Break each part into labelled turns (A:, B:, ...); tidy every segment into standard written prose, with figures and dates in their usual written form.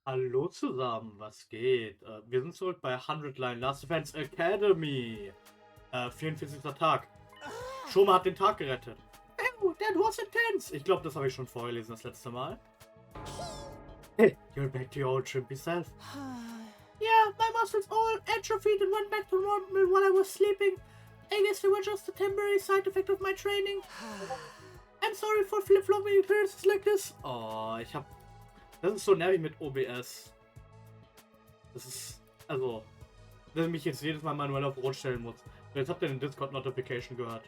A: Hallo zusammen, was geht? Wir sind zurück bei 100 Line Last Defense Academy. 44. Tag. Shouma hat den Tag gerettet. Oh, that was intense. Ich glaube, das habe ich schon vorgelesen das letzte Mal. Hey, you're back to your old trimpy self. Yeah, my muscles all atrophied and went back to normal while I was sleeping. I guess they were just a temporary side effect of my training. I'm sorry for flip-flopping appearances like this. Oh, das ist so nervig mit OBS. Das ist, also, dass ich mich jetzt jedes Mal manuell auf Rot stellen muss. Jetzt habt ihr den Discord-Notification gehört.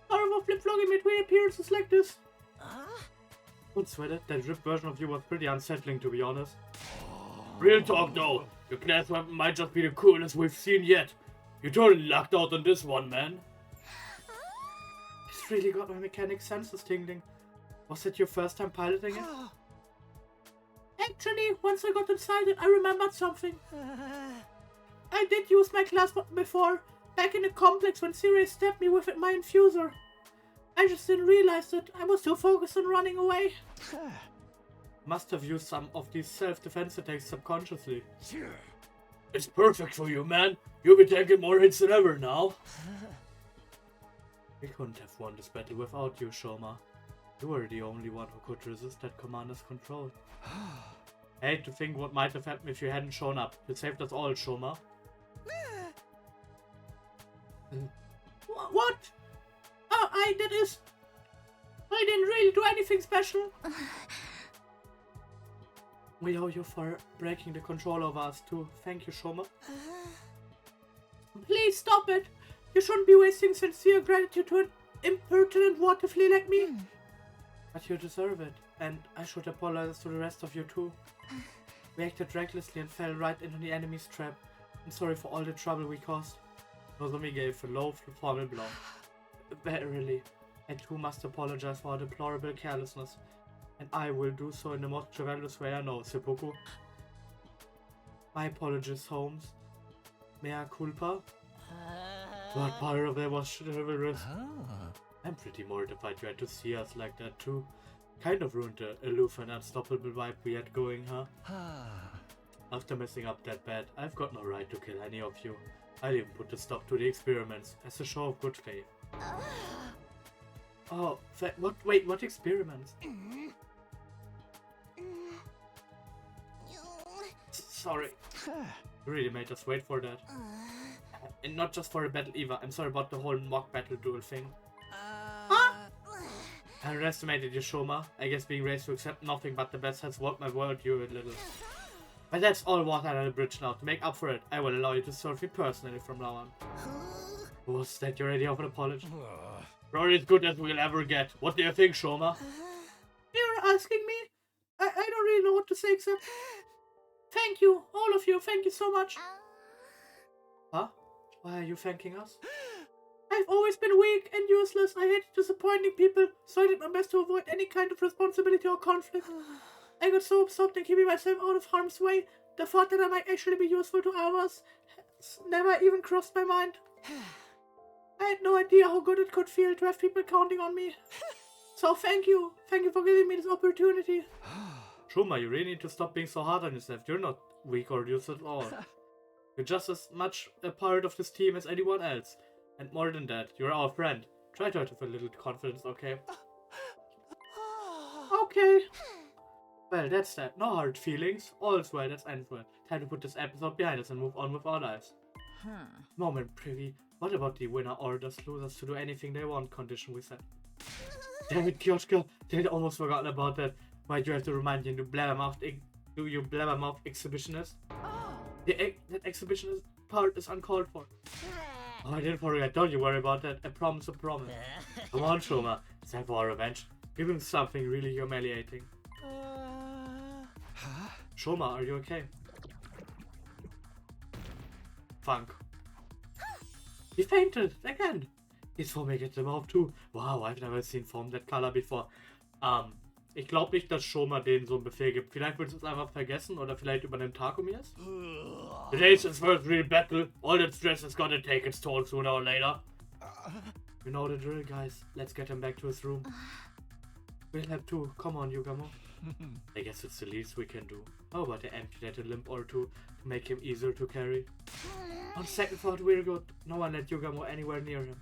A: Sorry for flip-flopping between appearances like this. Don't sweat it, that ripped version of you was pretty unsettling, to be honest. Real talk though, your class weapon might just be the coolest we've seen yet. You totally lucked out on this one, man. It's really got my mechanic senses tingling. Was it your first time piloting it? Actually, once I got inside it, I remembered something. I did use my class button before, back in the complex when Sirius stabbed me with my infuser. I just didn't realize it. I was too focused on running away. Must have used some of these self-defense attacks subconsciously. It's perfect for you, man. You'll be taking more hits than ever now. We couldn't have won this battle without you, Shouma. You were the only one who could resist that commander's control. I hate to think what might have happened if you hadn't shown up. You saved us all, Shouma. What? Oh, I didn't really do anything special. We owe you for breaking the control over us too. Thank you, Shouma. Please stop it. You shouldn't be wasting sincere gratitude to an impertinent water flea like me. But you deserve it, and I should apologize to the rest of you too. We acted recklessly and fell right into the enemy's trap. I'm sorry for all the trouble we caused. Nozomi gave a low, formal blow. Verily, I too must apologize for our deplorable carelessness, and I will do so in the most chivalrous way I know, seppuku. My apologies, Holmes. Mea culpa? What part of that was chivalrous? I'm pretty mortified you had to see us like that too. Kind of ruined the aloof and unstoppable vibe we had going, huh? After messing up that bad, I've got no right to kill any of you. I'll even put a stop to the experiments as a show of good faith. Oh, what? Wait, what experiments? Sorry. You really made us wait for that. And not just for a battle either. I'm sorry about the whole mock battle duel thing. I underestimated you, Shouma. I guess being raised to accept nothing but the best has warped my worldview a little. But that's all water under the bridge now. To make up for it, I will allow you to serve me personally from now on. Was that your idea of an apology? Probably as good as we'll ever get. What do you think, Shouma? You're asking me? I don't really know what to say except... Thank you, all of you. Thank you so much. Huh? Why are you thanking us? I've always been weak and useless. I hated disappointing people, so I did my best to avoid any kind of responsibility or conflict. I got so absorbed in keeping myself out of harm's way, the thought that I might actually be useful to others has never even crossed my mind. I had no idea how good it could feel to have people counting on me. So thank you. Thank you for giving me this opportunity. Shouma, you really need to stop being so hard on yourself. You're not weak or useless at all. You're just as much a part of this team as anyone else. And more than that, you're our friend. Try to have a little confidence, okay? Okay. Well, that's that. No hard feelings. All's well, that's ends well. Time to put this episode behind us and move on with our lives. Moment, Privy. What about the winner orders losers to do anything they want condition we set? Damn it, Kioshka. They'd almost forgotten about that. Why'd you have to remind you, you blabbermouth exhibitionist? That exhibitionist part is uncalled for. Oh, I didn't forget. Don't you worry about that. I promise a promise. Come on, Shouma. It's time for our revenge. Give him something really humiliating. Shouma, are you okay? Funk. He fainted again. He's foaming at the mouth too. Wow, I've never seen foam that color before. Ich glaube nicht, dass Shouma denen so einen Befehl gibt. Vielleicht wird es einfach vergessen oder vielleicht übernimmt Takumi es. Today's his first real battle. All that stress is gonna take its toll sooner or later. You know the drill, guys. Let's get him back to his room. We'll help too. Come on, Yugamo. I guess it's the least we can do. How about I amputate a limb or two to make him easier to carry? On second thought, we're good. No one let Yugamo anywhere near him.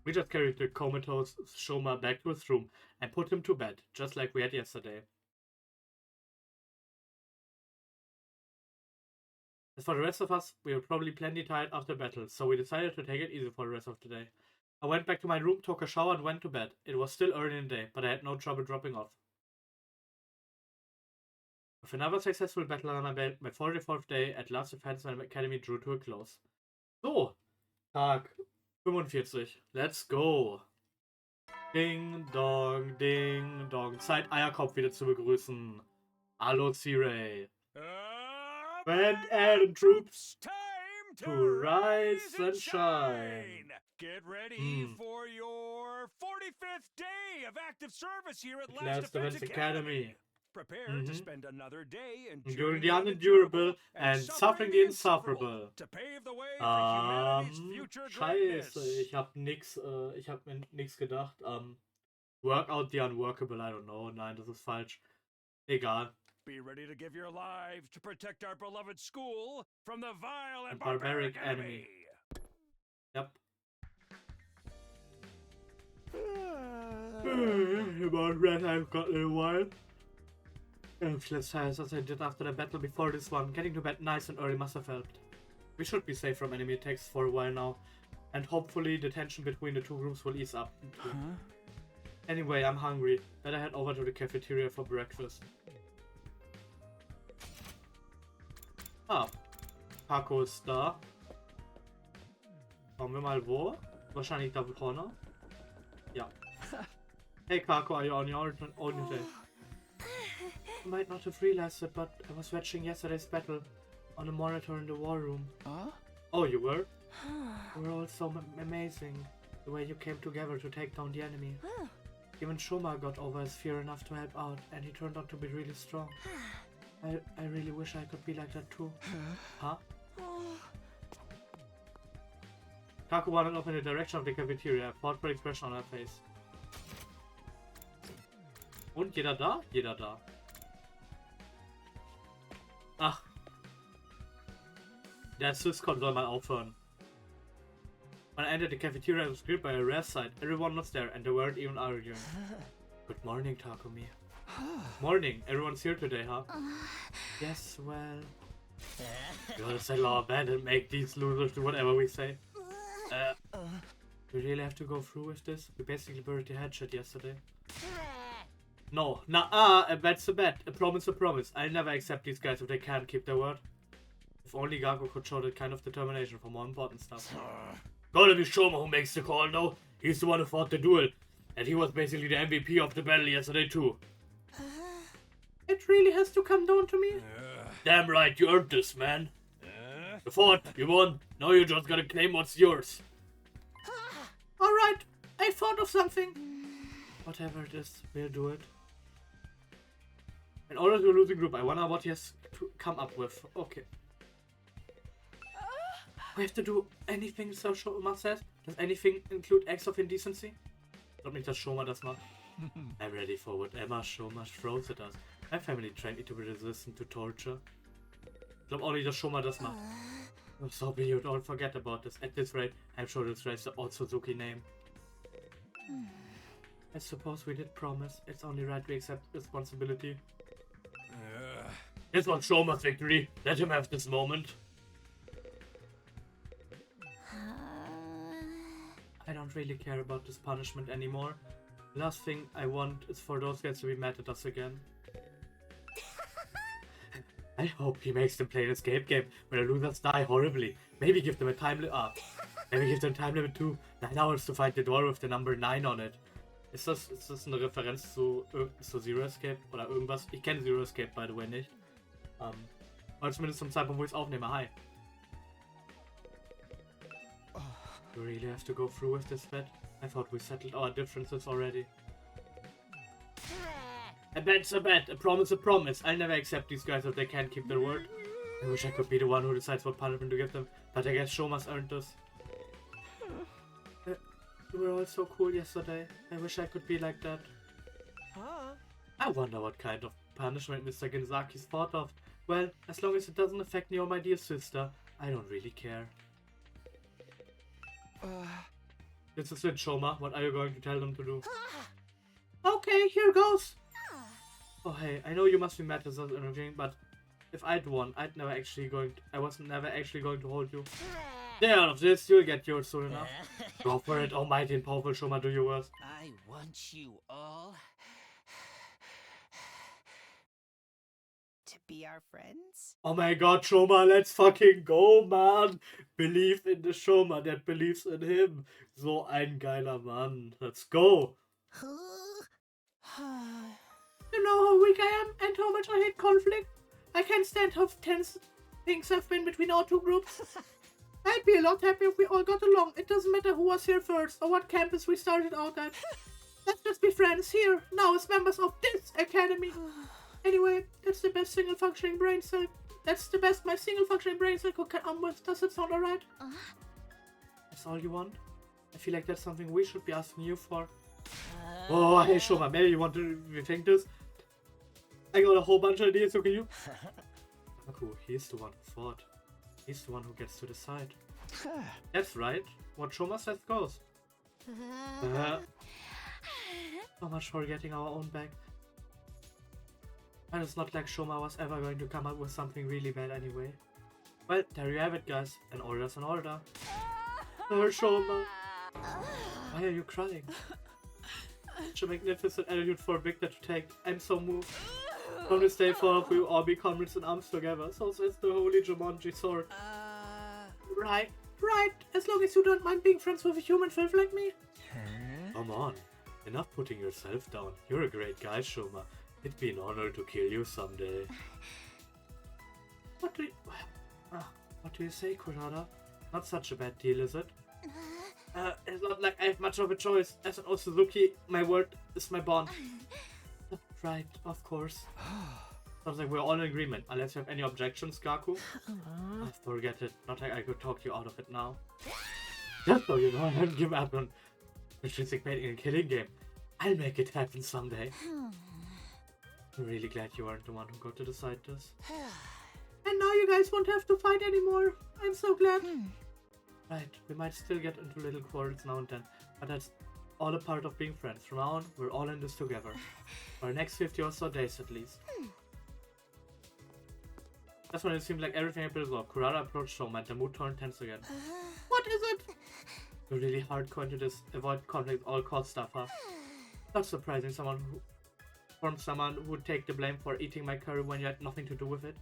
A: We just carried the comatose Shouma back to his room and put him to bed, just like we had yesterday. As for the rest of us, we were probably plenty tired after battle, so we decided to take it easy for the rest of the day. I went back to my room, took a shower and went to bed. It was still early in the day, but I had no trouble dropping off. With another successful battle on my belt, my 44th day at last Defense Academy drew to a close. So, Tag 45. Let's go. Ding dong. Zeit, Eierkopf wieder zu begrüßen. Hallo, C-Ray. Band and troops
B: time
A: to rise and shine.
B: Get ready for your 45th day of active service here at
A: Last Defense Academy.
B: Prepare to spend another day
A: enduring the unendurable and suffering the insufferable.
B: To pave the way for humanity's future greatness.
A: Scheiße, ich hab mir nix gedacht. Work out the unworkable, I don't know. Nein, das ist falsch. Egal.
B: Be ready to give your lives to protect our beloved school from the vile and
A: barbaric enemy. Yep. About that I've got a little while. Less tired as I did after the battle before this one. Getting to bed nice and early must have helped. We should be safe from enemy attacks for a while now. And hopefully the tension between the two groups will ease up. Anyway, I'm hungry. Better head over to the cafeteria for breakfast. Paco ist da. Schauen wir mal wo. Wahrscheinlich da vorne. Ja. Hey Kako, are you on your own day? You might not have realized it, but I was watching yesterday's battle on a monitor in the war room. Oh, you were? You were all so amazing. The way you came together to take down the enemy. Even Shouma got over his fear enough to help out, and he turned out to be really strong. I really wish I could be like that too. Huh? Kaku wandered off in the direction of the cafeteria, a thoughtful expression on her face. Und jeder da? Jeder da. Ach. Der Syscon soll mal aufhören. When I entered the cafeteria, I was greeted by a rare sight. Everyone was there, and they weren't even arguing. Good morning, Takumi. Morning. Everyone's here today, huh? Yes, well... You gotta settle our bed and make these losers do whatever we say. We really have to go through with this? We basically buried the headshot yesterday. No. A bet's a bet. A promise a promise. I'll never accept these guys if they can't keep their word. If only Gago could show that kind of determination for more important stuff. Gotta be Shouma who makes the call, though. He's the one who fought the duel. And he was basically the MVP of the battle yesterday, too. It really has to come down to me? Damn right, you earned this, man. You fought, you won. Now you just gotta claim what's yours. Alright, I thought of something. Whatever it is, we'll do it. In order to lose the group, I wonder what he has to come up with. Okay. We have to do anything, so Shouma says. Does anything include acts of indecency? Glaub nicht, dass Shouma das macht. I'm ready for whatever Shouma throws at us. My family trained me to be resistant to torture. Ich glaube auch nicht, dass Shouma das macht. I'm sorry you don't forget about this. At this rate, I'm sure this raise the old Suzuki name. I suppose we did promise. It's only right we accept responsibility. This was Shoma's victory. Let him have this moment. I don't really care about this punishment anymore. The last thing I want is for those guys to be mad at us again. I hope he makes them play an escape game where the losers die horribly. Maybe give them a time limit. Maybe give them time limit too. 9 hours to find the door with the number 9 on it. Ist das eine Referenz zu Zero Escape oder irgendwas? Ich kenne Zero Escape, by the way, nicht. Aber zumindest zum Zeitpunkt, wo ich es aufnehme. Hi. You really have to go through with this bet? I thought we settled our differences already. A bet's a bet, a promise a promise. I'll never accept these guys if they can't keep their word. I wish I could be the one who decides what punishment to give them, but I guess Shoma's earned this. You were all so cool yesterday. I wish I could be like that.
B: Huh?
A: I wonder what kind of punishment Mr. Genzaki's thought of. Well, as long as it doesn't affect me or my dear sister, I don't really care. This is it, Shouma. What are you going to tell them to do? Okay, here goes. Oh hey, I know you must be mad at us and everything, but if I'd won, I was never actually going to hold you. Stay out of this, you'll get yours soon enough. Go for it, almighty and powerful Shouma, do your worst.
B: I want you all to be our friends.
A: Oh my god, Shouma, let's fucking go, man. Believe in the Shouma that believes in him. So ein geiler Mann. Let's go. You know how weak I am and how much I hate conflict? I can't stand how tense things have been between our two groups. I'd be a lot happier if we all got along. It doesn't matter who was here first or what campus we started out at. Let's just be friends here, now as members of this academy. Anyway, that's the best single functioning brain cell. That's the best my single functioning brain cell could get on with. Does it sound alright? That's all you want? I feel like that's something we should be asking you for. Oh, hey Shouma, maybe you want to rethink this? I got a whole bunch of ideas, so can you? Kaku, he's the one who fought. He's the one who gets to decide. That's right. What Shouma says goes. So much for getting our own back. And it's not like Shouma was ever going to come up with something really bad anyway. Well, there you have it, guys. An order's an order. Poor Shouma. Why are you crying? Such a magnificent attitude for a victor to take. I'm so moved. From this day forward, we will all be comrades in arms together. So says the holy Jumanji sword. Right. As long as you don't mind being friends with a human filth like me. Come on. Enough putting yourself down. You're a great guy, Shouma. It'd be an honor to kill you someday. What do you say, Kurada? Not such a bad deal, is it? It's not like I have much of a choice. As an Osuzuki, my word is my bond. Right, of course. Sounds like we're all in agreement, unless you have any objections, Gaku. Forget it. Not like I could talk you out of it now. Just so you know, I haven't given up on participating in a killing game. I'll make it happen someday. I'm really glad you weren't the one who got to decide this. And now you guys won't have to fight anymore. I'm so glad. Right, we might still get into little quarrels now and then, but that's all a part of being friends. From now on, we're all in this together. For the next 50 or so days at least. That's when it seemed like everything had been resolved. Kurada approached Shouma and the mood turned tense again. What is it? You're really hardcore into this avoid conflict all cost stuff, huh? Not surprising someone who would take the blame for eating my curry when you had nothing to do with it.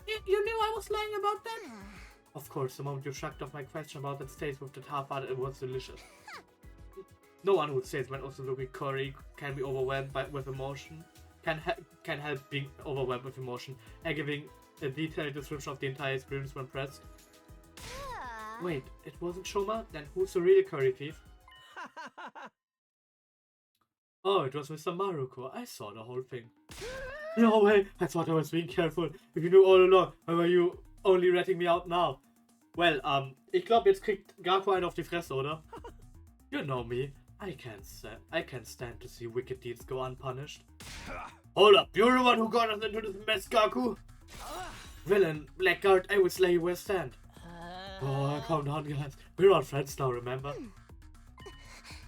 A: You knew I was lying about that? Of course, the moment you shrugged off my question about that taste with the half-hearted, it was delicious. No one who says when Osuzuki curry can be overwhelmed with emotion, can help being overwhelmed with emotion, and giving a detailed description of the entire experience when pressed. Wait, it wasn't Shouma? Then who's the real curry thief? Oh, it was Mr. Maruko. I saw the whole thing. No way, I thought I was being careful. If you knew all along, why were you only ratting me out now? Well, ich glaube, jetzt kriegt Gaku einen auf die Fresse, oder? You know me. I can't stand to see wicked deeds go unpunished. Hold up, you're the one who got us into this mess, Gaku. Villain, blackguard, I will slay you where stand. Oh, calm down, guys. We're all friends now, remember?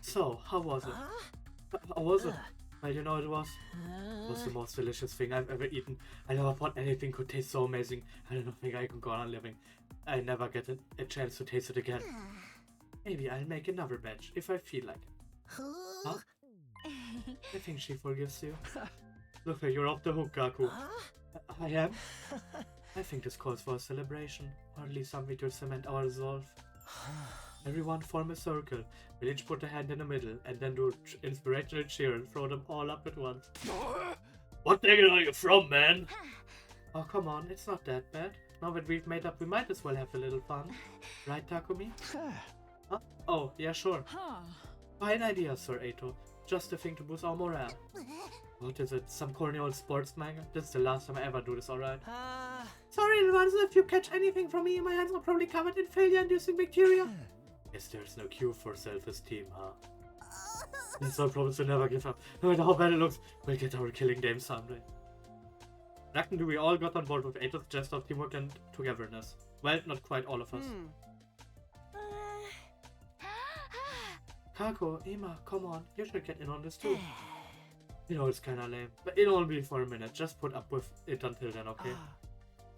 A: So, how was it? How was it? Well, you know it was the most delicious thing I've ever eaten. I never thought anything could taste so amazing. I don't think I can go on living. I never get a chance to taste it again. Maybe I'll make another batch if I feel like it. Huh? I think she forgives you. Look, you're off the hook, Gaku. I am? I think this calls for a celebration, or at least something to cement our resolve. Everyone form a circle. We'll each put a hand in the middle, and then do an inspirational cheer and throw them all up at once. What the hell are you from, man? Oh, come on, it's not that bad. Now that we've made up, we might as well have a little fun. Right, Takumi? Huh? Oh, yeah, sure. Fine idea, Sir Eito. Just a thing to boost our morale. What is it? Some corny old sports manga? This is the last time I ever do this, alright? Sorry in advance, if you catch anything from me, my hands are probably covered in failure-inducing bacteria. Guess there's no cure for self-esteem, huh? It's our promise to never give up. No matter how bad it looks, we'll get our killing game someday. Reckon we all got on board with Eito's jest of teamwork and togetherness. Well, not quite all of us. Kako, Emma, come on, you should get in on this too. You know it's kinda lame, but it'll only be for a minute. Just put up with it until then, okay?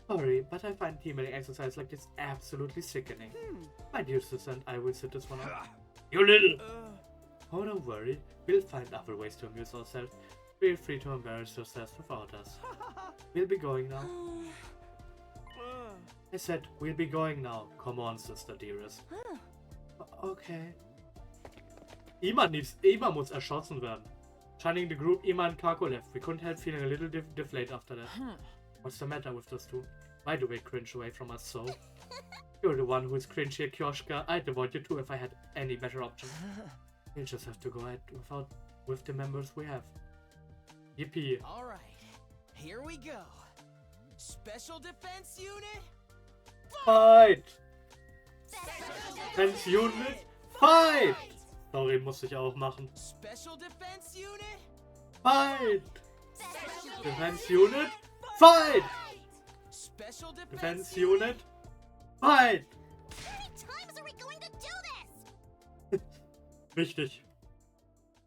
A: Sorry, but I find teaming exercise like this absolutely sickening. My dear sister and I will sit this one out. You little! Oh, don't worry. We'll find other ways to amuse ourselves. Feel free to embarrass yourselves without us. We'll be going now. I said, we'll be going now. Come on, sister dearest. Okay. Ima muss erschossen werden. Shining the group, Ima and Kako left. We couldn't help feeling a little deflated after that. What's the matter with those two? Why do they cringe away from us so? You're the one who is cringe here, Kioshka. I'd avoid you too if I had any better option. We'll just have to go ahead with the members we have. Yippee.
C: Alright, here we go. Special Defense Unit?
A: Fight! Defense Unit? Fight! Sorry, muss ich auch machen.
C: Special Defense Unit?
A: Fight! Defense Unit? Fight!
C: Special
A: Defense Unit? Fight!
D: How many times are we going to do this?
A: Wichtig.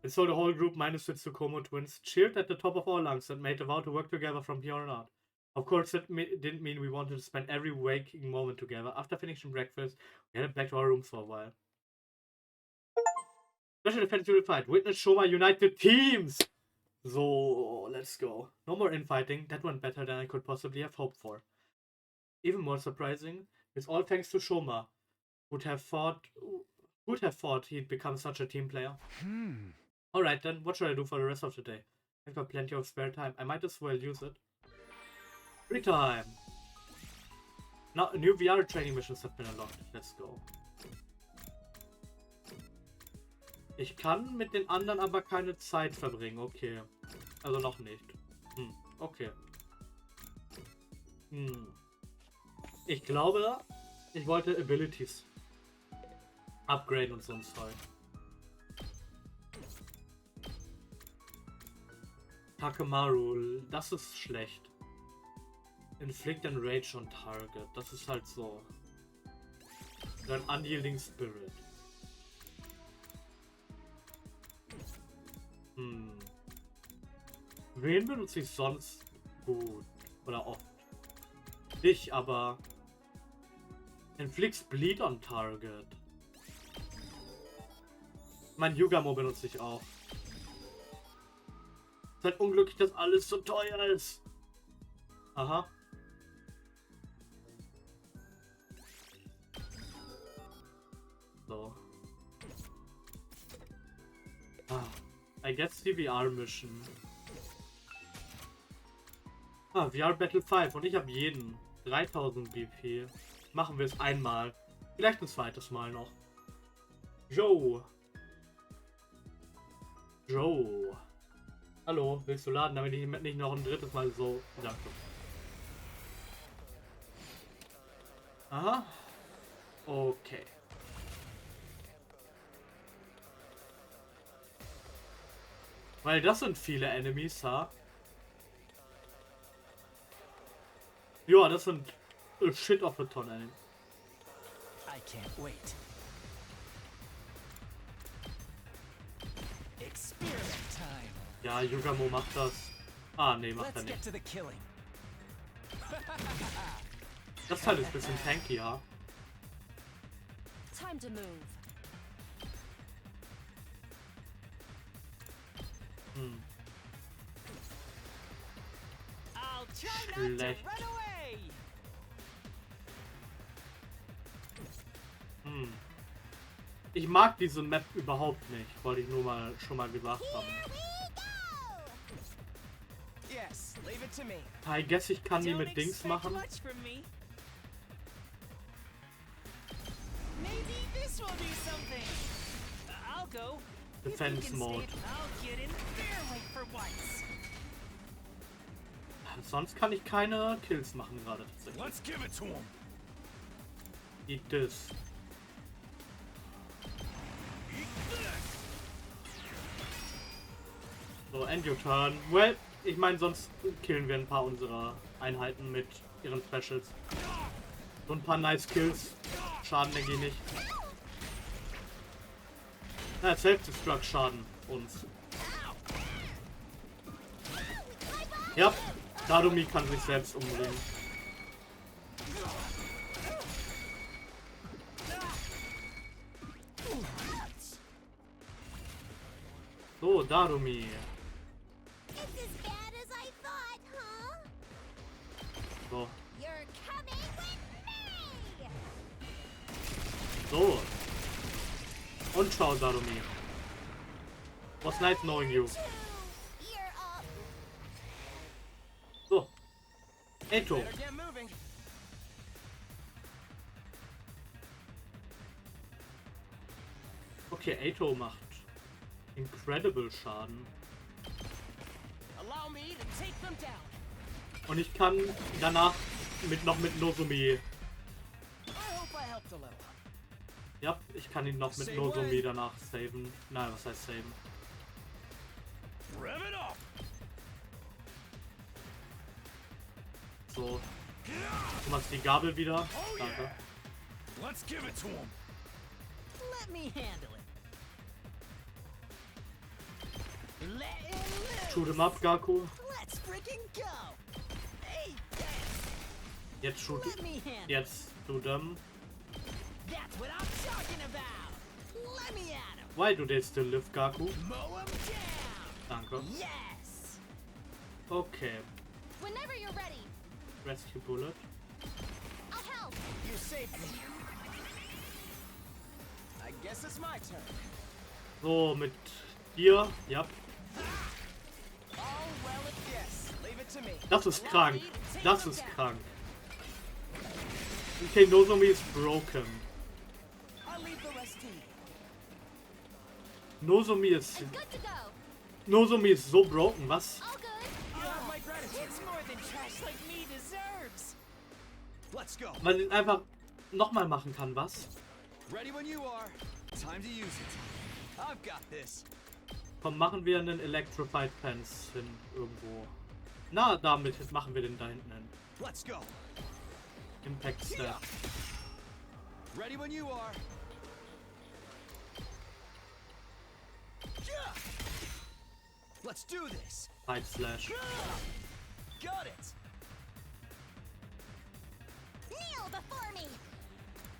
A: And so the whole group, minus the Tsukumo twins, cheered at the top of our lungs and made a vow to work together from here on out. Of course, that didn't mean we wanted to spend every waking moment together. After finishing breakfast, we headed back to our rooms for a while. Special Defense Unit fight. Witness Shouma United Teams! So, let's go. No more infighting. That went better than I could possibly have hoped for. Even more surprising, it's all thanks to Shouma, who'd have thought he'd become such a team player. Alright then, what should I do for the rest of the day? I've got plenty of spare time. I might as well use it. Free time! Now, new VR training missions have been unlocked. Let's go. Ich kann mit den anderen aber keine Zeit verbringen. Okay. Also noch nicht. Okay. Ich glaube, ich wollte Abilities upgraden und so ein Zeug. Takemaru, das ist schlecht. Inflict and Rage on Target. Das ist halt so. Dann Unyielding Spirit. Wen benutze ich sonst gut? Oder oft? Dich, aber... Inflicts Bleed on Target. Mein Yugamo benutze ich auch. Ist halt unglücklich, dass alles so teuer ist. Aha. So. I guess die VR-Mission. VR Battle 5 und ich habe jeden. 3000 BP. Machen wir es einmal. Vielleicht ein zweites Mal noch. Joe. Joe. Hallo, willst du laden, damit ich nicht noch ein drittes Mal so... Danke. Aha. Okay. Weil das sind viele Enemies, ha? Ja, das sind shit of a ton Enemies.
C: I can't wait. Experiment time.
A: Ja, Yugamo macht das. Ah, nee, macht er
C: Let's get
A: nicht.
C: to the killing.
A: Das Teil ist ein bisschen tanky, ja.
D: Time to move.
C: I'll try not to
A: Schlecht.
C: run away.
A: Ich mag diese Map überhaupt nicht. Wollte ich nur mal schon mal gesagt haben.
C: Yes, leave it to me.
A: I guess ich kann die
C: Don't
A: mit Dings
C: expect
A: machen.
C: much from me. Maybe this will do something. I'll go. If you
A: Defense
C: can
A: Mode.
C: stay, I'll get in fair weight for once.
A: Sonst kann ich keine Kills machen gerade tatsächlich.
B: Let's give it to him.
A: Eat this. So, end your turn. Well, ich meine, sonst killen wir ein paar unserer Einheiten mit ihren Specials. So ein paar nice Kills. Schaden denke ich nicht. Na, Self-Destruct schaden uns. Ja, Dadumi kann sich selbst umbringen. So, Dadumi.
D: It's as bad as I thought, huh?
A: So.
D: You're coming with me!
A: So. Und ciao, Dadumi. Was nice knowing you.
D: You're up.
A: So. Eito.
C: Better get moving.
A: Okay, Eito macht incredible Schaden.
C: Allow me to take them down.
A: Und ich kann danach noch mit Nozomi.
C: I hope I helped a little.
A: Ja, ich kann ihn noch mit
B: Same
A: Nozomi
B: way.
A: danach saven. Nein, was heißt saven?
B: Rev it up.
A: So. Du machst die Gabel wieder.
B: Oh
A: Danke.
B: yeah. Let's give it to him.
C: Let me handle it. Let it loose.
A: Shoot him up, Gaku.
C: Let's freaking go. Hey, yes.
A: Jetzt shoot.
C: Let me handle it.
A: Jetzt to them.
C: That's what I'm talking about. Let me at him.
A: Why do they still live, Gaku?
C: Mow him down.
A: Danke.
C: Yes.
A: Okay.
D: Whenever you're ready,
A: Rescue Bullet.
D: I'll help.
C: You saved me. I guess it's my turn.
A: So, mit dir. Ja.
C: Oh, well, yes. Leave it to me.
A: Das ist
C: Allow
A: krank.
C: me to take
A: Das
C: them
A: ist
C: down.
A: krank. Okay, Nozomi ist broken.
C: I'll leave the rest to you.
A: Nozomi ist...
D: I'm good to go.
A: Nozomi ist so broken, was?
D: All good.
C: You have my gratitude. It's more than trash like me deserves.
B: Let's go.
A: Man ihn einfach nochmal machen kann, was?
B: Ready when you are. Time to use it. I've got this.
A: Komm, machen wir einen Electrified Pants hin irgendwo. Na, damit machen wir den da hinten hin.
B: Let's go.
A: Impact Step.
B: Ready when you are. Yeah. Let's do this.
A: Side Slash.
B: Got it.
D: Kneel before me.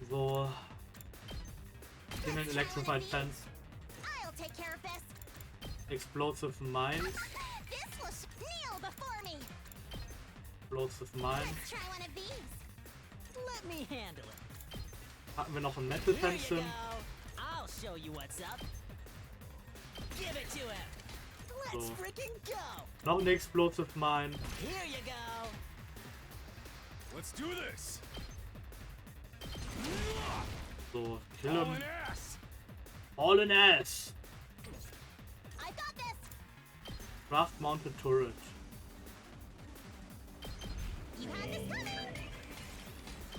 A: So. In den Electrified Pants.
D: I'll take care of this.
A: Explosive Mind.
D: This was kneel before me.
A: Explosive Mind.
D: Let's try one of these.
C: Let me handle it.
A: Hatten wir noch ein Metal
C: Here you
A: Pencil?
C: go. I'll show you what's up. Give it to him. Let's
A: So.
C: freaking go.
A: Noch ein Explosive Mind.
C: Here you go.
B: Let's do this.
A: So, kill
B: All
A: him.
B: an ass.
A: All in ass.
D: I got this.
A: Craft Mounted Turret.
D: You had this coming.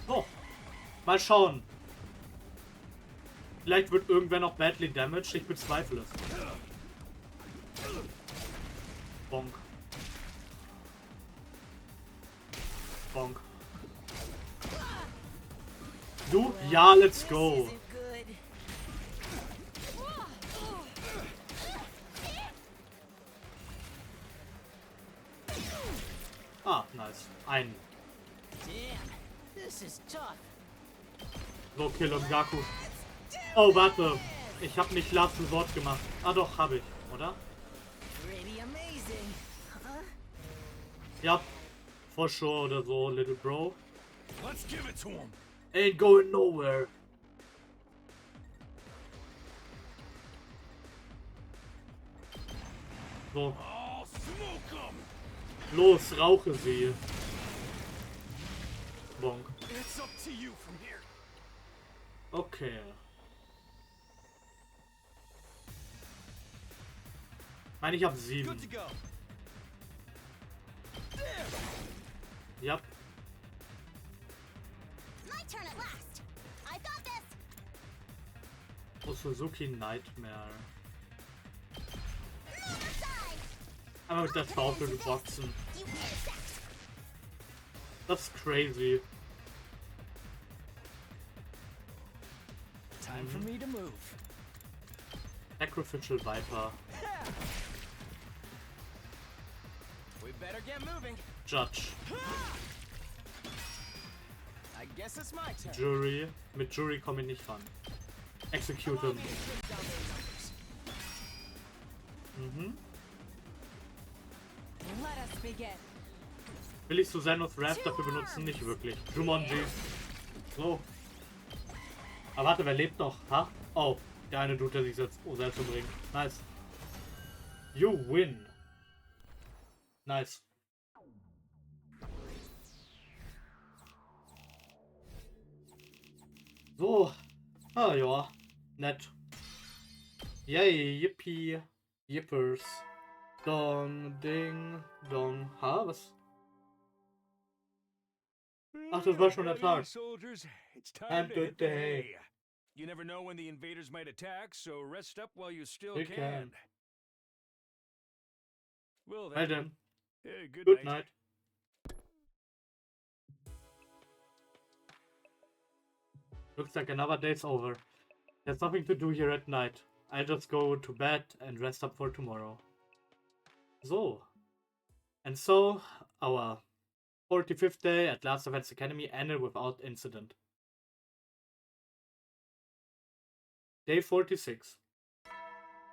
A: So. Mal schauen. Vielleicht wird irgendwer noch badly damaged. Ich bezweifle es. Bonk. Bonk. Du? Ja, let's go.
C: This isn't good.
A: Ah, nice. Ein.
C: Damn, this is tough.
A: So, kill him, Gaku. Oh, warte. Ich habe nicht Last Resort gemacht. Ah doch, habe ich, oder?
C: Pretty amazing. Huh?
A: Ja. For sure oder so, little bro.
B: Let's give it to him.
A: Ain't going nowhere. So,
B: I'll smoke him.
A: los, rauche sie. Bonk.
B: It's up to you from here.
A: Okay. Ich meine, ich habe 7.
B: Good to go.
A: Ja.
D: My turn at last. I've got this.
A: Oh, Suzuki Nightmare.
D: Other side.
A: Einmal mit der Schaufel geboxen.
D: You insect!
A: Das ist crazy.
C: Time for me to move.
A: Sacrificial Viper.
C: We better get moving.
A: Judge.
C: I guess it's my turn.
A: Jury. Mit Jury komme ich nicht ran. Execute him. Mhm.
E: Let us begin.
A: Will ich Susannos Wrath dafür benutzen? Nicht wirklich. Jumanji. So. Aber warte, wer lebt noch? Ha? Oh, der eine Dude, der sich jetzt selbst umbringt. Nice. You win. Nice. So. Ah ja. Nett. Yay, yippie. Yippers. Dong, ding, dong. Ha, was? Ach, das war schon der Tag.
B: Soldiers, it's time
A: And
B: to
A: the
B: hit the
A: day.
B: hay. You never know when the invaders might attack, so rest up while you still
A: You
B: can.
A: can.
B: Well
A: Well
B: then,
A: then.
B: good,
A: Good
B: night.
A: night. Looks like another day's over. There's nothing to do here at night. I'll just go to bed and rest up for tomorrow. So. And so, our 45th day at Last Defense Academy ended without incident. Day 46.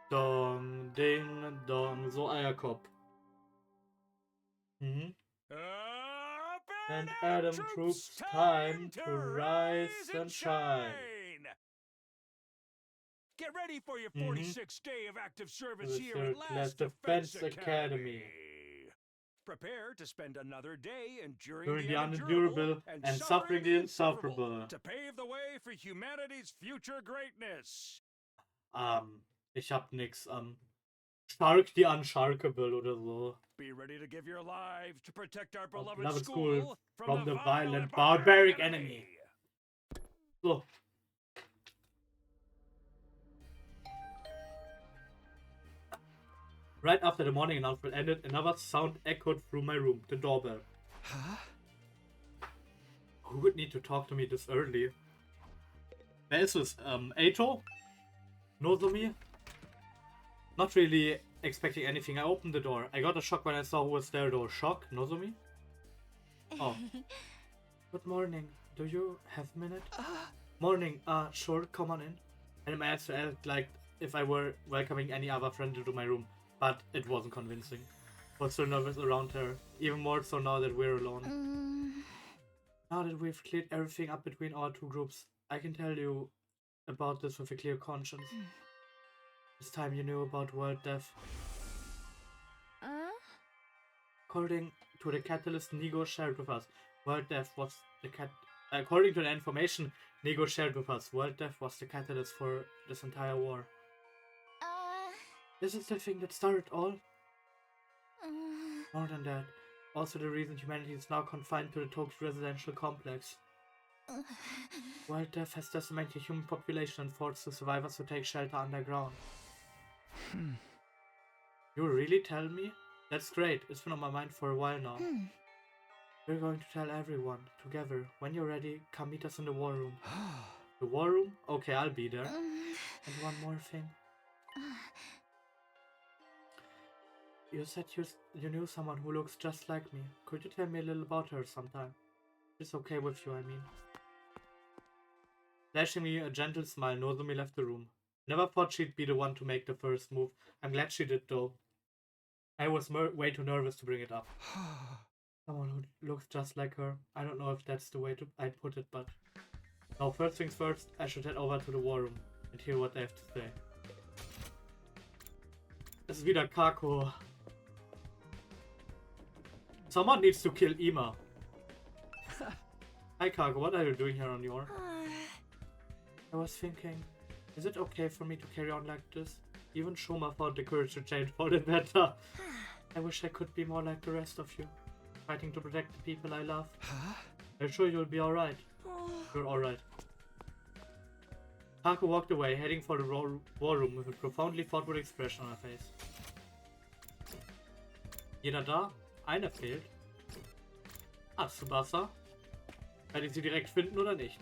A: Dong, ding, dong. So, Eierkopf. Mhm.
B: Up
A: And Adam troops, time to rise and shine.
B: Get ready for your
A: Mhm.
B: 46th day of active service
A: With
B: here
A: your
B: at Last Defense Academy. Prepare to spend another day enduring
A: During
B: the
A: the
B: unendurable
A: unendurable
B: and
A: and
B: suffering the insufferable
A: insufferable.
B: to pave the way for humanity's future greatness.
A: Ich hab nix. Shark the Unsharkable oder so.
B: Be ready to give your lives to protect our beloved
A: beloved
B: school
A: school
B: from the violent
A: barbaric enemy. So. Right after the morning announcement ended, another sound echoed through my room. The doorbell.
C: Huh?
A: Who would need to talk to me this early? Wer ist es? Eito? Nozomi? Not really expecting anything. I opened the door. I got a shock when I saw who was there though. Shock? Nozomi? Oh. Good morning. Do you have a minute? Morning. Sure. Come on in. And I asked to act like if I were welcoming any other friend into my room. But it wasn't convincing. I was so nervous around her. Even more so now that we're alone. Now that we've cleared everything up between our two groups, I can tell you about this with a clear conscience. This time you knew about world death. According to the catalyst Nigo shared with us, world death was the according to the information Nigo shared with us, world death was the catalyst for this entire war. This is the thing that started all? More than that. Also the reason humanity is now confined to the Tokyo residential complex. World death has decimated the human population and forced the survivors to take shelter underground. You really tell me? That's great. It's been on my mind for a while now. We're going to tell everyone, together. When you're ready, come meet us in the war room. The war room? Okay, I'll be there. And one more thing. You said you knew someone who looks just like me. Could you tell me a little about her sometime? It's okay with you, I mean. Flashing me a gentle smile, Nozomi left the room. Never thought she'd be the one to make the first move. I'm glad she did, though. I was way too nervous to bring it up. Someone who looks just like her. I don't know if that's the way I'd put it, but... Now, first things first, I should head over to the war room and hear what they have to say. Es ist wieder Kako. Someone needs to kill Ima. Hi Kako, what are you doing here on your... I was thinking, is it okay for me to carry on like this? Even Shouma found the courage to change for the better. I wish I could be more like the rest of you, fighting to protect the people I love. I'm sure you'll be alright. You're alright. Kako walked away, heading for the war room with a profoundly thoughtful expression on her face. Jeder da? Einer fehlt. Ah, Tsubasa. Werde ich sie direkt finden oder nicht?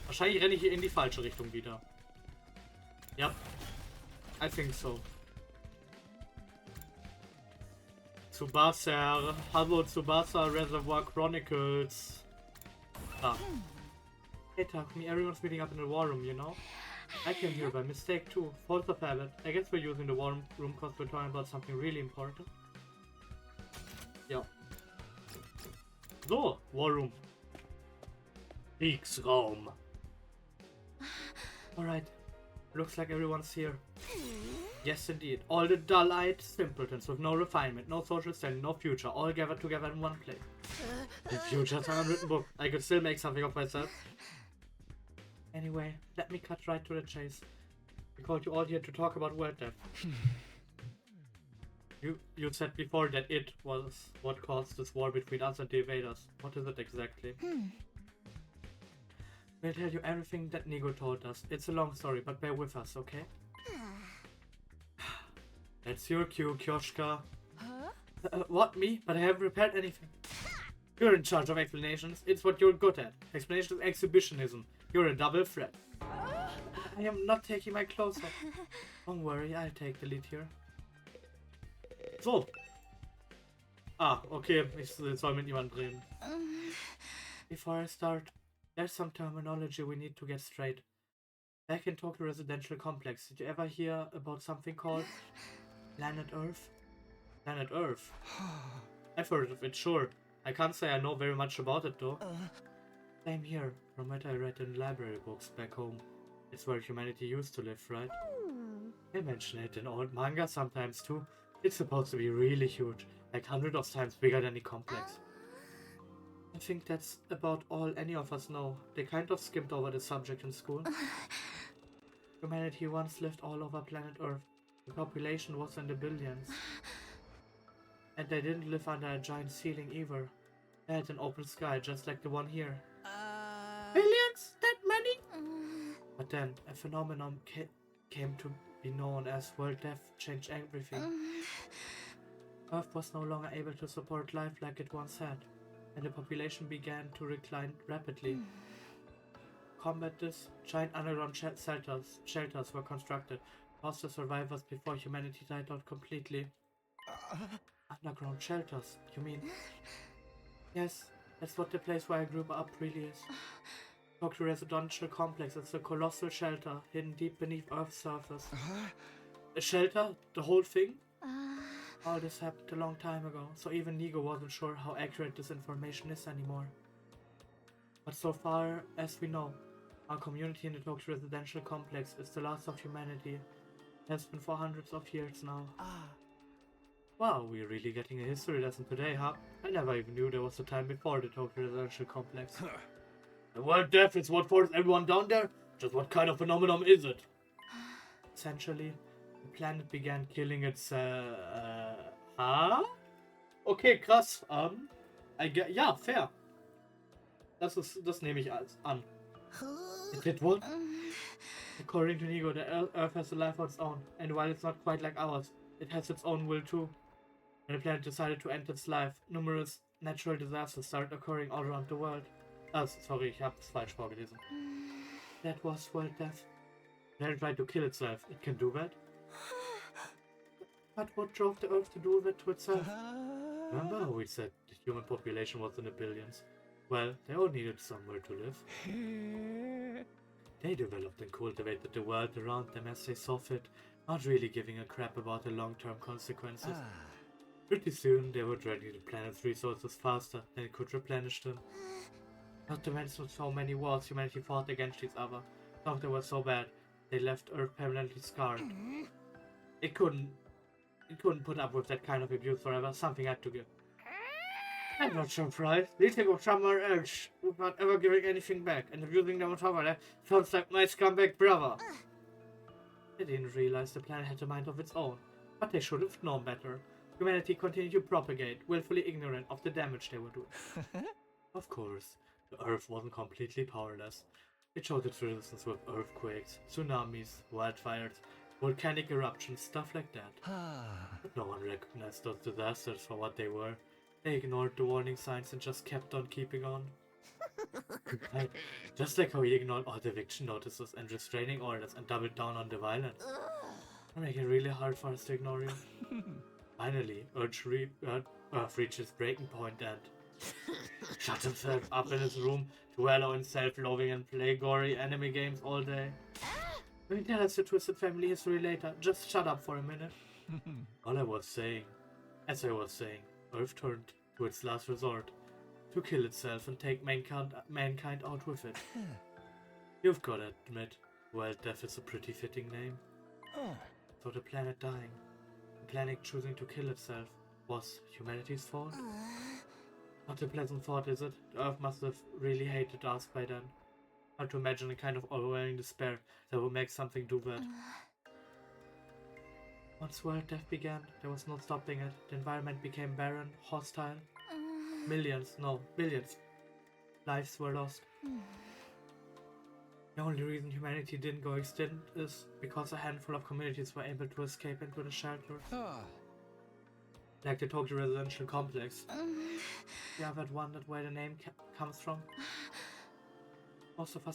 A: Wahrscheinlich renne ich hier in die falsche Richtung wieder. Ja. I think so. Tsubasa. Hallo Tsubasa, Reservoir Chronicles. Ah. Hey, talk to me. Everyone's meeting up in the war room, you know? I came here by mistake too. Fault of habit. I guess we're using the war room because we're talking about something really important. Ja. So, War Room. Kriegsraum. Alright. Looks like everyone's here. Yes, indeed. All the dull-eyed simpletons with no refinement, no social standing, no future, all gathered together in one place. The future's an unwritten book. I could still make something of myself. Anyway, let me cut right to the chase. We called you all here to talk about world death. You said before that it was what caused this war between us and the invaders. What is it exactly? We'll tell you everything that Nigo told us. It's a long story, but bear with us, okay? That's your cue, Kyoshka. What, me? But I haven't prepared anything. You're in charge of explanations. It's what you're good at. Explanation is exhibitionism. You're a double threat. I am not taking my clothes off. Don't worry, I'll take the lead here. So. Ah, okay, ich soll mit jemandem reden. Before I start, there's some terminology we need to get straight. Back in Tokyo Residential Complex, did you ever hear about something called Planet Earth? Planet Earth? I've heard of it, sure. I can't say I know very much about it though. Same here, from what I read in library books back home. It's where humanity used to live, right? They mention it in old manga sometimes too. It's supposed to be really huge, like hundreds of times bigger than the complex. I think that's about all any of us know. They kind of skimmed over the subject in school. Humanity once lived all over planet Earth. The population was in the billions. And they didn't live under a giant ceiling either. They had an open sky just like the one here. Billions? That many? But then a phenomenon came to be known as world death changed everything. Earth was no longer able to support life like it once had, and the population began to decline rapidly. To combat this, giant underground shelters were constructed, lost the survivors before humanity died out completely. Underground shelters, you mean? Yes, that's what the place where I grew up really is. Tokyo Residential Complex is a colossal shelter hidden deep beneath Earth's surface. A shelter? The whole thing? All this happened a long time ago, so even Nigo wasn't sure how accurate this information is anymore. But so far as we know, our community in the Tokyo Residential Complex is the last of humanity. It has been for hundreds of years now. Wow, we're really getting a history lesson today, huh? I never even knew there was a time before the Tokyo Residential Complex. The world death is what forced everyone down there? Just what kind of phenomenon is it? Essentially, the planet began killing its, huh? Okay, krass. Ja, fair. Das nehme ich als an. It did what? According to Nigo, the Earth has a life of its own, and while it's not quite like ours, it has its own will too. When the planet decided to end its life, numerous natural disasters started occurring all around the world. Sorry, ich habe es falsch vorgelesen. That was world death. The planet tried to kill itself. It can do that? But what drove the Earth to do that to itself? Remember how we said the human population was in the billions? Well, they all needed somewhere to live. They developed and cultivated the world around them as they saw fit, not really giving a crap about the long-term consequences. Pretty soon, they were draining the planet's resources faster than it could replenish them. Not to mention so many wars humanity fought against each other. Some of them were so bad, they left Earth permanently scarred. It couldn't put up with that kind of abuse forever. Something had to give. I'm not surprised. These people go somewhere else without ever giving anything back, and abusing them on top of that sounds like my scumbag brother. They didn't realize the planet had a mind of its own, but they should have known better. Humanity continued to propagate, willfully ignorant of the damage they were doing. Of course, the Earth wasn't completely powerless. It showed its resistance with earthquakes, tsunamis, wildfires, volcanic eruptions, stuff like that. But no one recognized those disasters for what they were. They ignored the warning signs and just kept on keeping on. Right. Just like how he ignored all the eviction notices and restraining orders and doubled down on the violence. They make it really hard for us to ignore him. Finally, Earth reaches breaking point and shut himself up in his room to wallow in self-loathing and play gory enemy games all day. We tell us the twisted family history later. Just shut up for a minute. As I was saying, Earth turned to its last resort, to kill itself and take mankind out with it. You've got to admit, well, death is a pretty fitting name. So the planet dying, the planet choosing to kill itself, was humanity's fault? Not a pleasant thought, is it? The Earth must have really hated us by then. Hard to imagine a kind of overwhelming despair that would make something do that. Once world death began, there was no stopping it. The environment became barren, hostile. Millions, no, billions. Lives were lost. The only reason humanity didn't go extinct is because a handful of communities were able to escape into the shelters. Like the Tokyo residential complex. Yeah, that one, that where the name comes from. Most of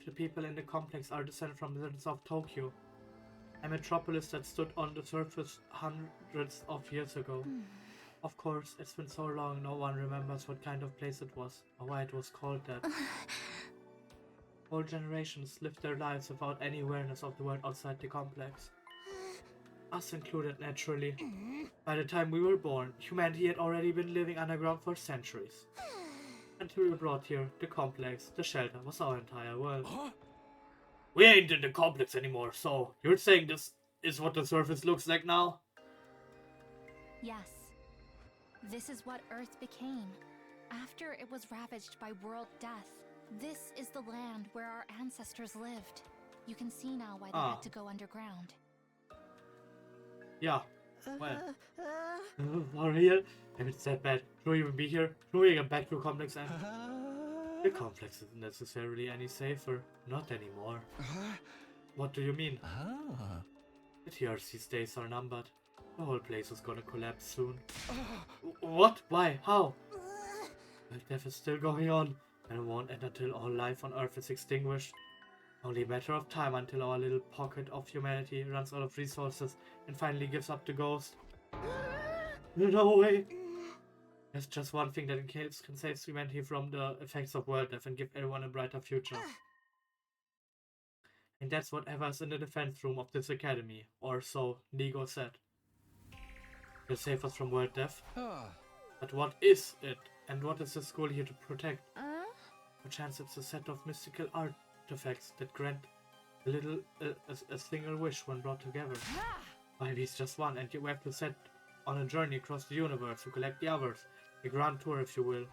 A: the people in the complex are descended from the citizens of Tokyo, a metropolis that stood on the surface hundreds of years ago. Of course, it's been so long, no one remembers what kind of place it was, or why it was called that. Whole generations lived their lives without any awareness of the world outside the complex. Us included, naturally. By the time we were born, humanity had already been living underground for centuries. Until we were brought here, the complex, the shelter, was our entire world. We ain't in the complex anymore, so you're saying this is what the surface looks like now?
D: Yes. This is what Earth became, after it was ravaged by world death. This is the land where our ancestors lived. You can see now why they had to go underground.
A: Yeah. Well. For real? If it's that bad, should we even be here? Should we get back to complex end? The complex isn't necessarily any safer. Not anymore. What do you mean? The TRC's days are numbered. The whole place is gonna collapse soon. What? Why? How? Well, death is still going on, and it won't end until all life on Earth is extinguished. Only a matter of time until our little pocket of humanity runs out of resources and finally gives up the ghost. No way! There's just one thing that can save humanity from the effects of world death and give everyone a brighter future. And that's whatever's in the defense room of this academy, or so Nigo said. You'll save us from world death? But what is it? And what is the school here to protect? Perchance it's a set of mystical artifacts that grant a single wish when brought together. Maybe it's just one, and you have to set on a journey across the universe to collect the others. A grand tour, if you will.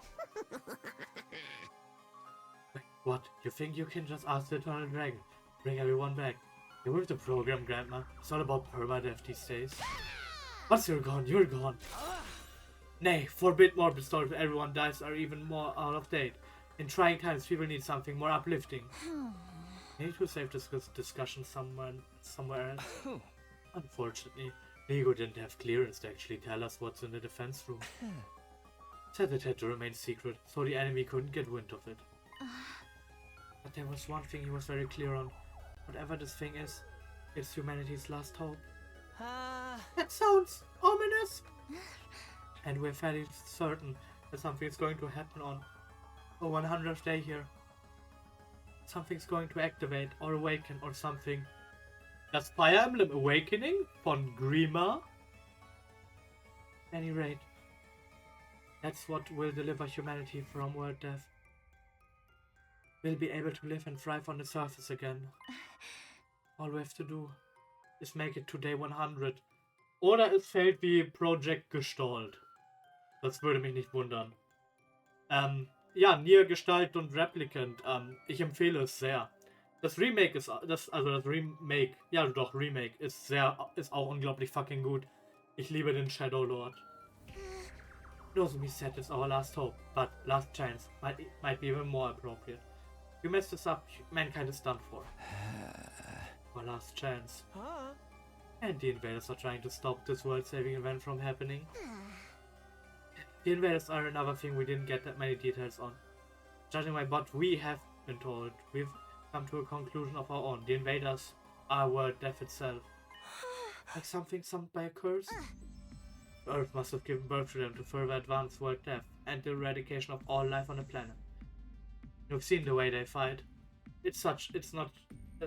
A: Wait, what? You think you can just ask the Eternal Dragon? Bring everyone back? You're with the program, Grandma. It's all about permadeath these days. Once you're gone, you're gone. Nay, forbid more stories where everyone dies are even more out of date. In trying times, people need something more uplifting. We need to save this discussion somewhere else. Unfortunately, Nigo didn't have clearance to actually tell us what's in the defense room. Said it had to remain secret, so the enemy couldn't get wind of it. But there was one thing he was very clear on. Whatever this thing is, it's humanity's last hope. That sounds ominous! And we're fairly certain that something's going to happen on the 100th day here. Something's going to activate or awaken or something. Does Fire Emblem Awakening von Grima? At any rate, that's what will deliver humanity from world death. We'll be able to live and thrive on the surface again. All we have to do is make it to day 100. Oder es fällt wie Project gestalt. Das würde mich nicht wundern. Ja, Nier Gestalt und Replicant. Ich empfehle es sehr. Das Remake ist, Remake ist auch unglaublich fucking gut. Ich liebe den Shadow Lord. Nozomi said it's our last hope, but last chance might be even more appropriate. You messed this up, mankind is done for. Our last chance.
C: Huh?
A: And the invaders are trying to stop this world-saving event from happening. The invaders are another thing we didn't get that many details on. Judging by what we have been told, we've come to a conclusion of our own. The invaders are world death itself. Like something summoned by a curse? Earth must have given birth to them to further advance world death and the eradication of all life on the planet. You've seen the way they fight. It's not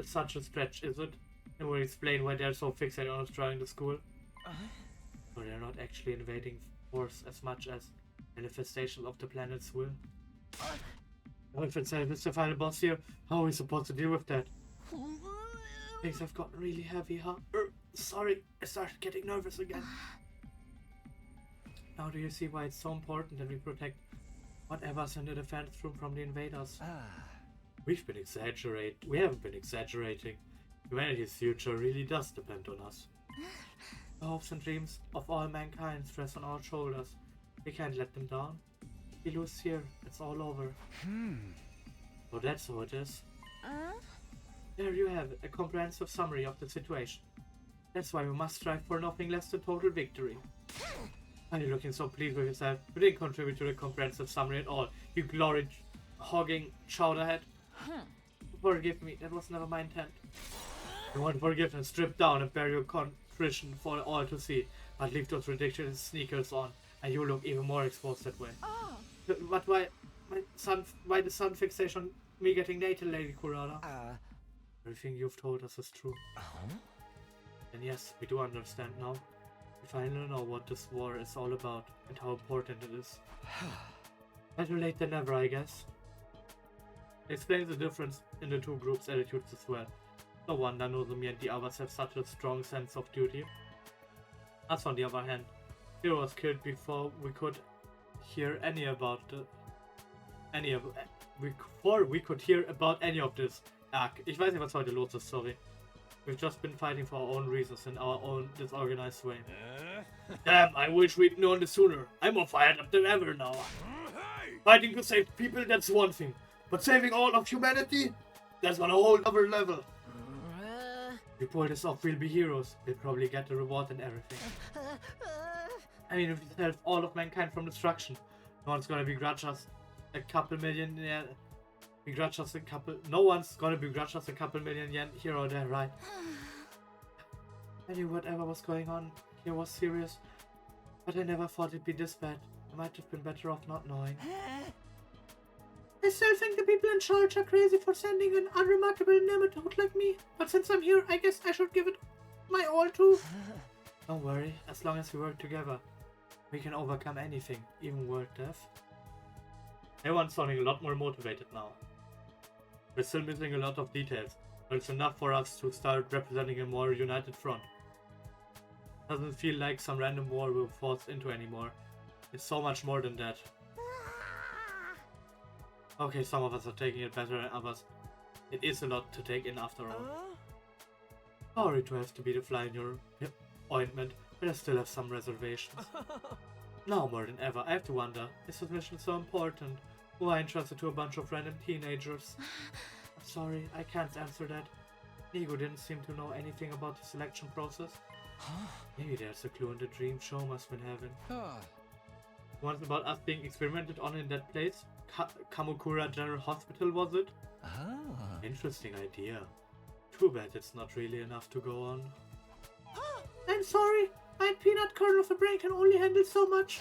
A: such a stretch, is it? It will explain why they're so fixated on destroying the school. Or they're not actually invading force as much as manifestations of the planet's will. If itself is the final boss here, how are we supposed to deal with that? Things have gotten really heavy, huh? Sorry, I started getting nervous again. Now do you see why it's so important that we protect whatever's in the defense room from the invaders? We haven't been exaggerating. Humanity's future really does depend on us. The hopes and dreams of all mankind rest on our shoulders. We can't let them down. We lose here, it's all over. So that's how it is. There you have it, a comprehensive summary of the situation. That's why we must strive for nothing less than total victory. Are you looking so pleased with yourself? You didn't contribute to the comprehensive summary at all, you glory-hogging chowderhead. Forgive me, that was never my intent. I want forgiveness, strip down and bear your contrition for all to see, but leave those ridiculous sneakers on, and you look even more exposed that way. But why the sun fixation on me getting naked, Lady Kurada? Everything you've told us is true. And yes, we do understand now. We finally know what this war is all about and how important it is. Better late than never, I guess. Explains the difference in the two groups' attitudes as well. No wonder Nozomi and the others have such a strong sense of duty. Us, on the other hand, Hiro was killed before we could hear any of this. Ich weiß nicht, was heute los ist, sorry. We've just been fighting for our own reasons in our own disorganized way. Damn, I wish we'd known this sooner. I'm more fired up than ever now. Fighting to save people, that's one thing. But saving all of humanity? That's on a whole other level. If we pull this off, we'll be heroes. We'll probably get the reward and everything. I mean, if we save all of mankind from destruction, no one's gonna begrudge us a couple million yen. No one's gonna begrudge us a couple million yen here or there, right? I knew whatever was going on here was serious, but I never thought it'd be this bad. I might have been better off not knowing. I still think the people in charge are crazy for sending an unremarkable nematode like me, but since I'm here, I guess I should give it my all too. Don't worry, as long as we work together, we can overcome anything, even world death. Everyone's sounding a lot more motivated now. We're still missing a lot of details, but it's enough for us to start representing a more united front. Doesn't feel like some random war we're forced into anymore. It's so much more than that. Okay, some of us are taking it better than others. It is a lot to take in after all. Sorry to have to be the fly in your ointment, but I still have some reservations. Now more than ever, I have to wonder, is this mission so important? Why entrusted to a bunch of random teenagers? I'm sorry, I can't answer that. Nigo didn't seem to know anything about the selection process. Maybe there's a clue in the dream Shouma's been having. Once about us being experimented on in that place? Kamakura General Hospital, was it? Interesting idea. Too bad it's not really enough to go on. I'm sorry, my peanut kernel of a brain can only handle so much.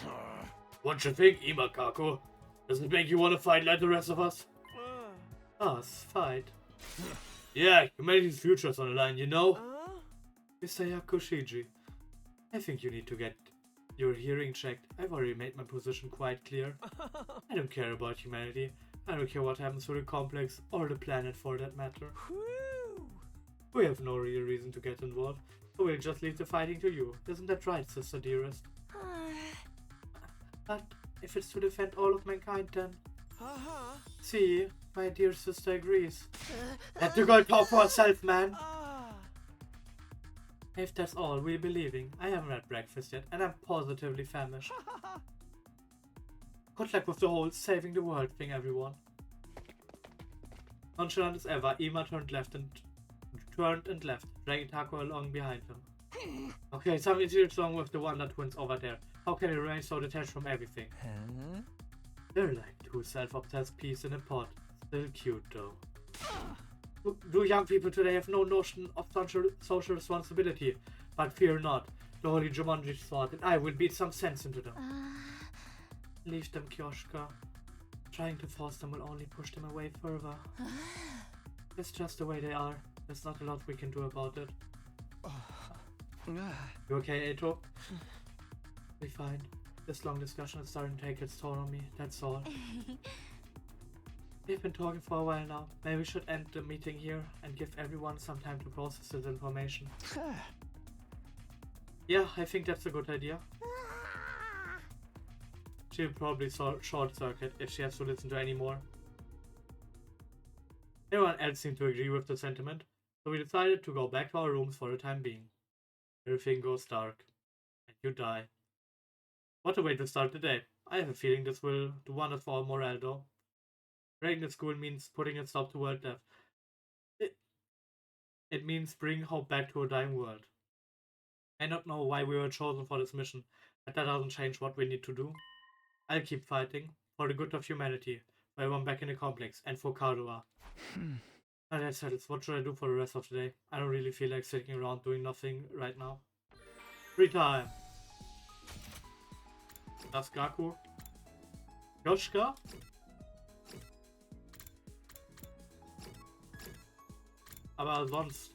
A: What you think, Imakako? Does it make you want to fight like the rest of us? Us fight? Yeah, humanity's future's on the line, you know? Mr. Yakushiji, I think you need to get your hearing checked. I've already made my position quite clear. I don't care about humanity. I don't care what happens to the complex or the planet for that matter. We have no real reason to get involved, so we'll just leave the fighting to you. Isn't that right, sister dearest? But if it's to defend all of mankind, then... See, my dear sister agrees. Let the girl talk for herself, man. If that's all we'll be leaving, I haven't had breakfast yet, and I'm positively famished. Good luck with the whole saving the world thing, everyone. Nonchalant as ever, Ima turned left and turned and left, dragging Taco along behind him. Okay, something serious wrong with the Wonder Twins over there. How can they remain so detached from everything?
C: Huh?
A: They're like two self-obsessed peas in a pod. Still cute though. Do young people today have no notion of social responsibility? But fear not. The holy Jumanji thought that I will beat some sense into them. Leave them, Kioshka. Trying to force them will only push them away further. It's just the way they are. There's not a lot we can do about it. You okay, Eito? Be fine. This long discussion is starting to take its toll on me, that's all. We've been talking for a while now. Maybe we should end the meeting here and give everyone some time to process this information. Yeah, I think that's a good idea. She'll probably short circuit if she has to listen to any more. Everyone else seemed to agree with the sentiment, so we decided to go back to our rooms for the time being. Everything goes dark, and you die. What a way to start the day. I have a feeling this will do wonders for our morale though. Breaking the school means putting a stop to world death. It means bringing hope back to a dying world. I don't know why we were chosen for this mission, but that doesn't change what we need to do. I'll keep fighting, for the good of humanity, for everyone back in the complex, and for Kadua. Now that settles, what should I do for the rest of the day? I don't really feel like sitting around doing nothing right now. Free time! Das Gaku. Yoshka? Aber sonst.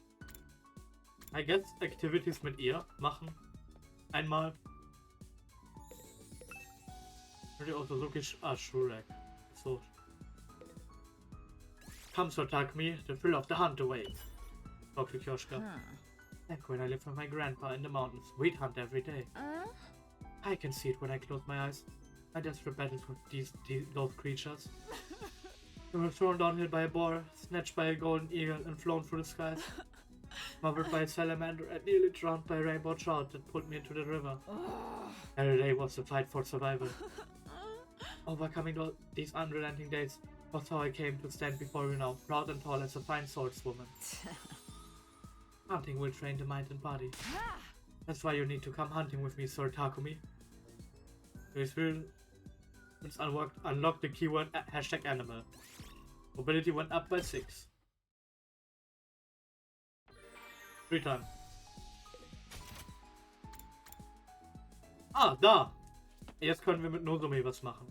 A: I guess Activities mit ihr machen. Einmal. Really also Suki's Shurek. So. Come so attack me, the thrill of the hunt awaits. Talk to Kioshka. Back when I lived with my grandpa in the mountains, we'd hunt every day. I can see it when I close my eyes. I desperate battles with those creatures. They were thrown downhill by a boar, snatched by a golden eagle, and flown through the skies. Smothered by a salamander and nearly drowned by a rainbow trout that pulled me into the river. Every day was a fight for survival. Overcoming these unrelenting days was how I came to stand before you now, proud and tall as a fine swordswoman. Hunting will train the mind and body. That's why you need to come hunting with me, Sir Takumi. Your experience unlocked the keyword #animal. Mobility went up by 6. Free time. Ah, da! Jetzt können wir mit Nozomi was machen.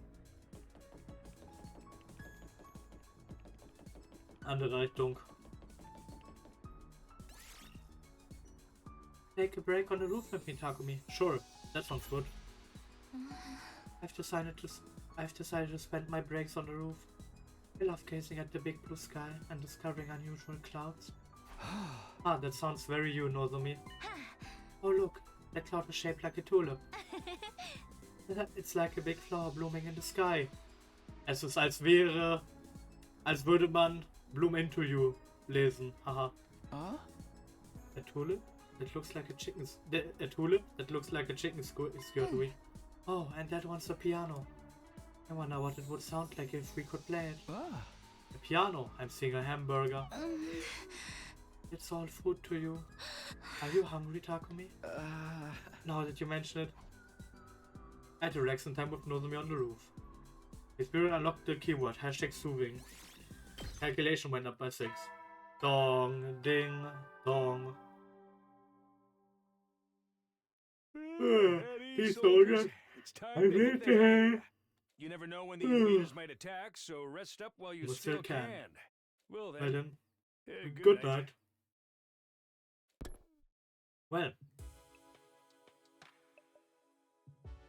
A: Anreichung. Take a break on the roof with me, Takumi. Sure, that sounds good. I've decided to spend my breaks on the roof. I love gazing at the big blue sky and discovering unusual clouds. Ah, that sounds very you, Nozomi. Oh look, that cloud is shaped like a tulip. It's like a big flower blooming in the sky. Es ist als würde man Bloom Into You lesen. Haha. A tulip? That looks like a a tulip that looks like a chicken skirt. Oh, and that one's a piano. I wonder what it would sound like if we could play it. A piano. I'm seeing a hamburger. It's all food to you. Are you hungry, Takumi? Now that you mention it. I had to relax in time with Nozomi on the roof. The spirit unlocked the keyword #soothing. Calculation went up by 6. Dong, ding, dong.
B: Hey, soldiers, it's time to hit the hay. You never know when the invaders might attack, so rest up while you still can. Well then,
A: good night. Well,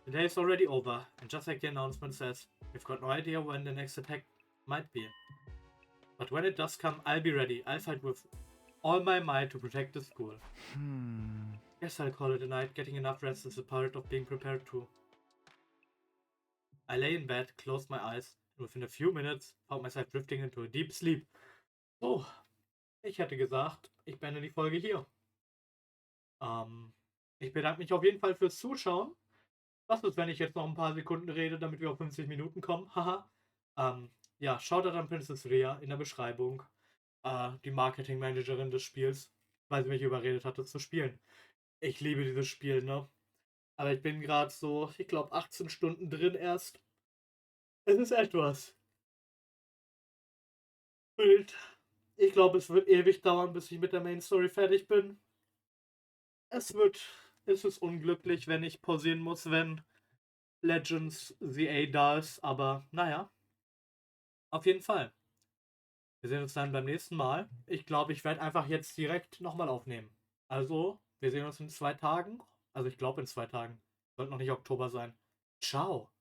A: the day is already over, and just like the announcement says, we've got no idea when the next attack might be. But when it does come, I'll be ready. I'll fight with all my might to protect the school. Guess I'll call it a night. Getting enough rest is a part of being prepared too. I lay in bed, closed my eyes, and within a few minutes found myself drifting into a deep sleep. So, ich hätte gesagt, ich beende die Folge hier. Ich bedanke mich auf jeden Fall fürs Zuschauen. Was ist, wenn ich jetzt noch ein paar Sekunden rede, damit wir auf 50 Minuten kommen? Haha. Ja, schaut an Princess Rhea in der Beschreibung. die Marketingmanagerin des Spiels, weil sie mich überredet hatte zu spielen. Ich liebe dieses Spiel, ne? Aber ich bin gerade so, ich glaube, 18 Stunden drin erst. Es ist etwas. Und ich glaube, es wird ewig dauern, bis ich mit der Main Story fertig bin. Es ist unglücklich, wenn ich pausieren muss, wenn Legends ZA da ist, aber naja, auf jeden Fall. Wir sehen uns dann beim nächsten Mal. Ich glaube, ich werde einfach jetzt direkt nochmal aufnehmen. Also, wir sehen uns in 2 Tagen. Also, ich glaube in 2 Tagen. Sollte noch nicht Oktober sein. Ciao.